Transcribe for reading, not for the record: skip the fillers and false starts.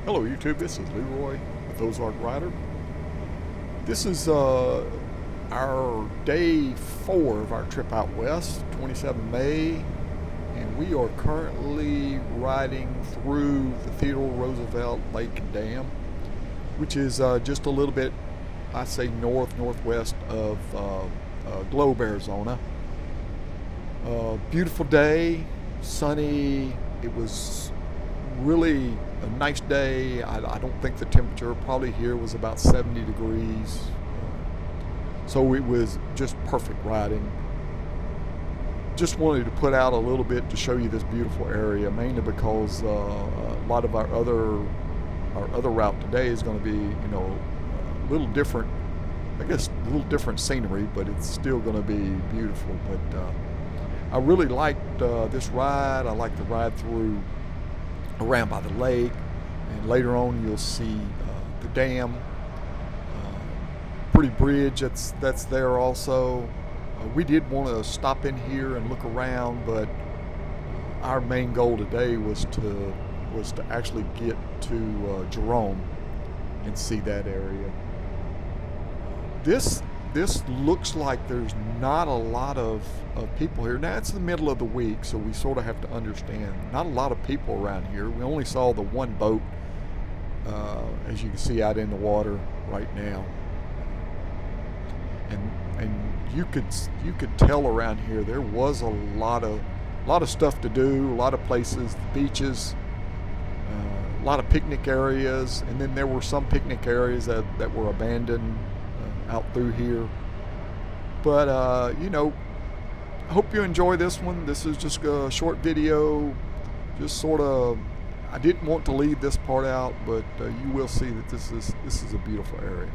Hello YouTube, this is Leroy with Ozark Rider. This is our day 4 of our trip out west, 27 May, and we are currently riding through the Theodore Roosevelt Lake and Dam, which is just a little bit, I say northwest of Globe, Arizona. Beautiful day, sunny. It was really a nice day. I don't think the temperature probably here was about 70 degrees. So it was just perfect riding. Just wanted to put out a little bit to show you this beautiful area, mainly because a lot of our other route today is going to be, a little different. I guess a little different scenery, but it's still going to be beautiful. But I really liked this ride. I like the ride through around by the lake, and later on you'll see the dam, pretty bridge that's there also. We did want to stop in here and look around, but our main goal today was to actually get to Jerome and see that area. This looks like there's not a lot of people here. Now, it's the middle of the week, so we sort of have to understand. Not a lot of people around here. We only saw the one boat, as you can see out in the water right now. And you could tell around here there was a lot of stuff to do, a lot of places, the beaches, a lot of picnic areas, and then there were some picnic areas that were abandoned out through here. But I hope you enjoy this one. This is just a short video, just sort of. I didn't want to leave this part out, but you will see that this is a beautiful area.